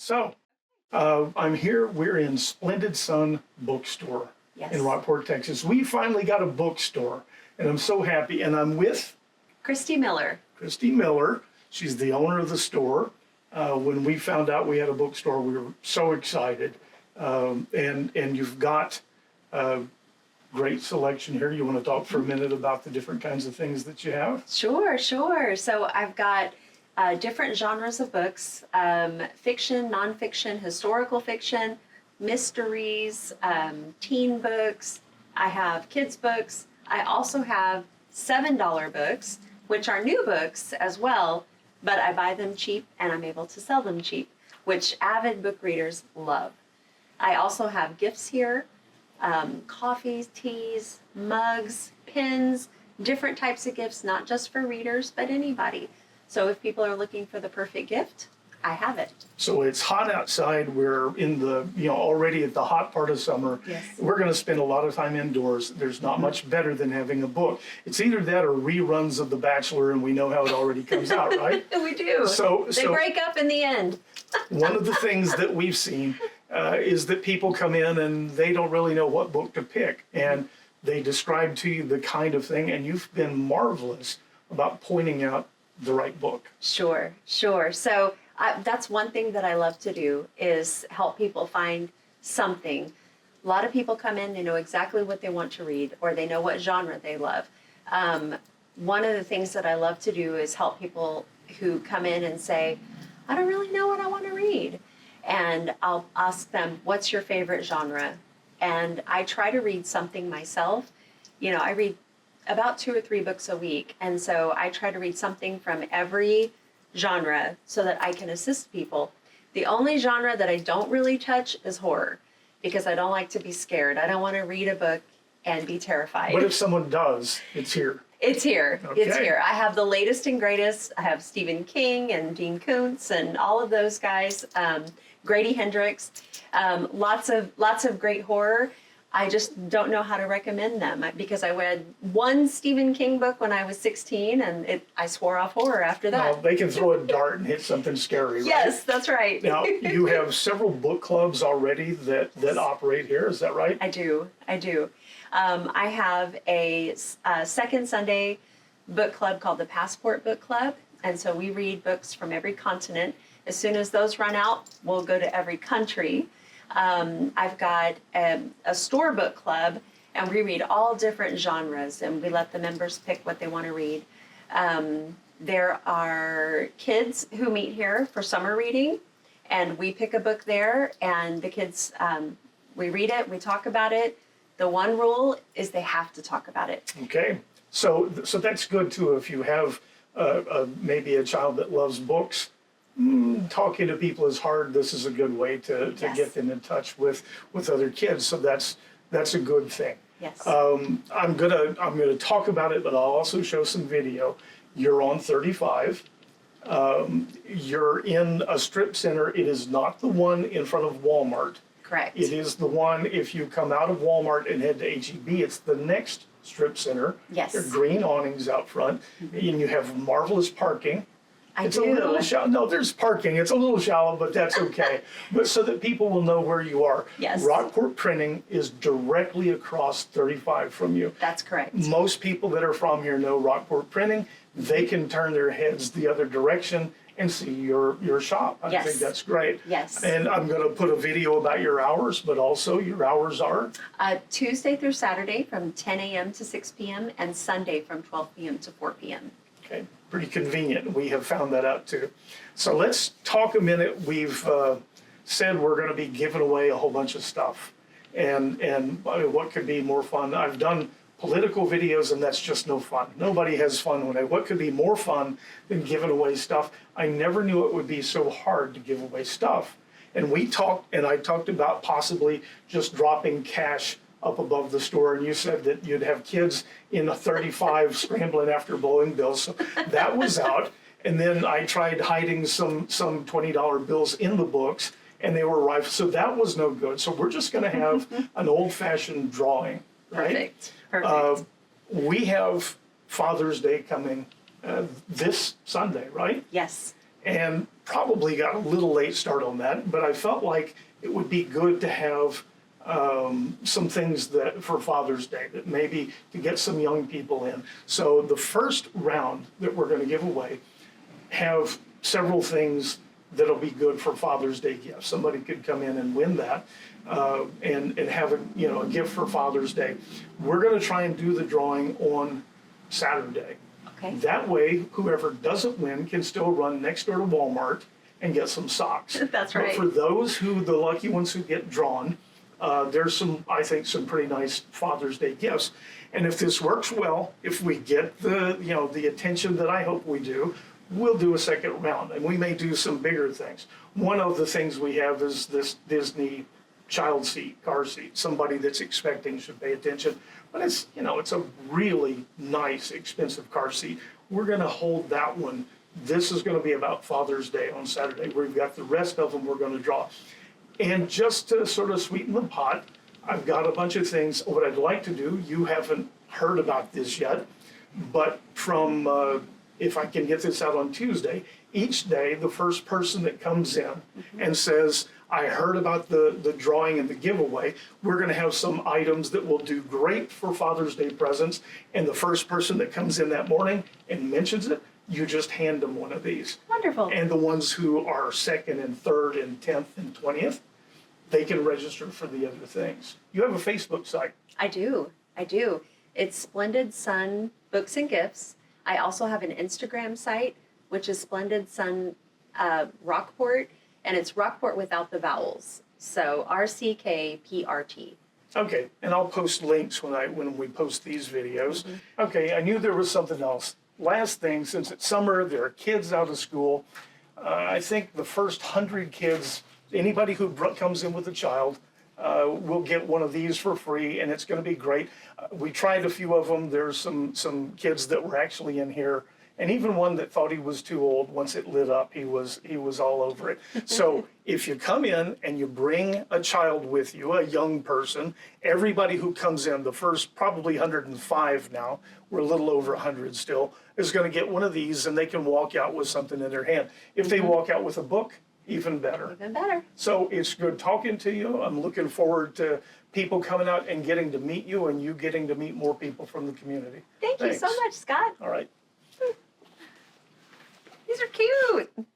So, I'm here. We're in Splendid Sun Bookstore in Rockport, Texas. We finally got a bookstore, and I'm so happy. And I'm with Christy Miller. Christy Miller. She's the owner of the store. When we found out we had a bookstore, we were so excited. And you've got a great selection here. You want to talk for a minute about the different kinds of things that you have? Sure. So I've got different genres of books, fiction, nonfiction, historical fiction, mysteries, teen books. I have kids books. I also have $7 books, which are new books as well, but I buy them cheap and I'm able to sell them cheap, which avid book readers love. I also have gifts here, coffees, teas, mugs, pins, different types of gifts, not just for readers, but anybody. So if people are looking for the perfect gift, I have it. So it's hot outside. We're in the, already at the hot part of summer. Yes. We're going to spend a lot of time indoors. There's not much better than having a book. It's either that or reruns of The Bachelor, and we know how it already comes out, right? We do. They break up in the end. One of the things that we've seen is that people come in and they don't really know what book to pick. And they describe to you the kind of thing, and you've been marvelous about pointing out the right book. Sure. So that's one thing that I love to do is help people find something. A lot of people come in, they know exactly what they want to read, or they know what genre they love. One of the things that I love to do is help people who come in and say, I don't really know what I want to read. And I'll ask them, what's your favorite genre? And I try to read something myself. I read about 2 or 3 books a week. And so I try to read something from every genre so that I can assist people. The only genre that I don't really touch is horror, because I don't like to be scared. I don't want to read a book and be terrified. But if someone does, it's here. It's here. Okay. It's here. I have the latest and greatest. I have Stephen King and Dean Koontz and all of those guys. Grady Hendrix. Lots of great horror. I just don't know how to recommend them because I read one Stephen King book when I was 16 and I swore off horror after that. Well, they can throw a dart and hit something scary, right? Yes, that's right. Now, you have several book clubs already that operate here, is that right? I do. I have a second Sunday book club called the Passport Book Club. And so we read books from every continent. As soon as those run out, we'll go to every country. I've got a store book club, and we read all different genres, and we let the members pick what they want to read. There are kids who meet here for summer reading, and we pick a book there, and the kids, we read it, we talk about it. The one rule is they have to talk about it. Okay, so that's good too. If you have maybe a child that loves books, talking to people is hard. This is a good way to get them in touch with other kids. So that's a good thing. Yes. I'm gonna talk about it, but I'll also show some video. You're on 35. You're in a strip center. It is not the one in front of Walmart. Correct. It is the one if you come out of Walmart and head to H-E-B. It's the next strip center. Yes. There are green awnings out front, and you have marvelous parking. It's do. a little shallow. No, there's parking. It's a little shallow, but that's okay. But so that people will know where you are. Yes. Rockport Printing is directly across 35 from you. That's correct. Most people that are from here know Rockport Printing. They can turn their heads the other direction and see your shop. I think that's great. Yes. And I'm going to put a video about your hours, but also your hours are? Tuesday through Saturday from 10 a.m. to 6 p.m. and Sunday from 12 p.m. to 4 p.m. Okay, pretty convenient. We have found that out too. So let's talk a minute. We've said we're going to be giving away a whole bunch of stuff. And I mean, what could be more fun? I've done political videos, and that's just no fun. Nobody has fun what could be more fun than giving away stuff? I never knew it would be so hard to give away stuff. And I talked about possibly just dropping cash up above the store, and you said that you'd have kids in a 35 scrambling after blowing bills. So that was out. And then I tried hiding some $20 bills in the books, and they were rifled. So that was no good. So we're just going to have an old-fashioned drawing, right? Perfect. We have Father's Day coming this Sunday, right? Yes. and probably got a little late start on that, but I felt like it would be good to have some things that for Father's Day, that maybe to get some young people in. So the first round that we're going to give away have several things that'll be good for Father's Day gifts. Somebody could come in and win that and have a gift for Father's Day. We're going to try and do the drawing on Saturday. Okay. That way, whoever doesn't win can still run next door to Walmart and get some socks. That's right. But for those the lucky ones who get drawn, there's I think some pretty nice Father's Day gifts. And if this works well, if we get the attention that I hope we do, we'll do a second round, and we may do some bigger things. One of the things we have is this Disney child seat, car seat. Somebody that's expecting should pay attention. But it's a really nice, expensive car seat. We're going to hold that one. This is going to be about Father's Day on Saturday. We've got the rest of them we're going to draw. And just to sort of sweeten the pot, I've got a bunch of things. What I'd like to do, you haven't heard about this yet, but from if I can get this out on Tuesday, each day the first person that comes in and says, I heard about the drawing and the giveaway, we're going to have some items that will do great for Father's Day presents. And the first person that comes in that morning and mentions it, you just hand them one of these. Wonderful. And the ones who are second and third and 10th and 20th, they can register for the other things. You have a Facebook site. I do. It's Splendid Sun Books and Gifts. I also have an Instagram site, which is Splendid Sun Rockport, and it's Rockport without the vowels. So RCKPRT. Okay, and I'll post links when we post these videos. Okay, I knew there was something else. Last thing, since it's summer, there are kids out of school. I think the first 100 kids, anybody who comes in with a child, will get one of these for free, and it's going to be great. We tried a few of them. There's some kids that were actually in here, and even one that thought he was too old. Once it lit up, he was all over it. So if you come in and you bring a child with you, a young person, everybody who comes in, the first probably 105 now, we're a little over 100 still, is going to get one of these, and they can walk out with something in their hand. If they walk out with a book, even better. Even better. So it's good talking to you. I'm looking forward to people coming out and getting to meet you, and you getting to meet more people from the community. Thank you so Thanks. much, Scott. All right. These are cute.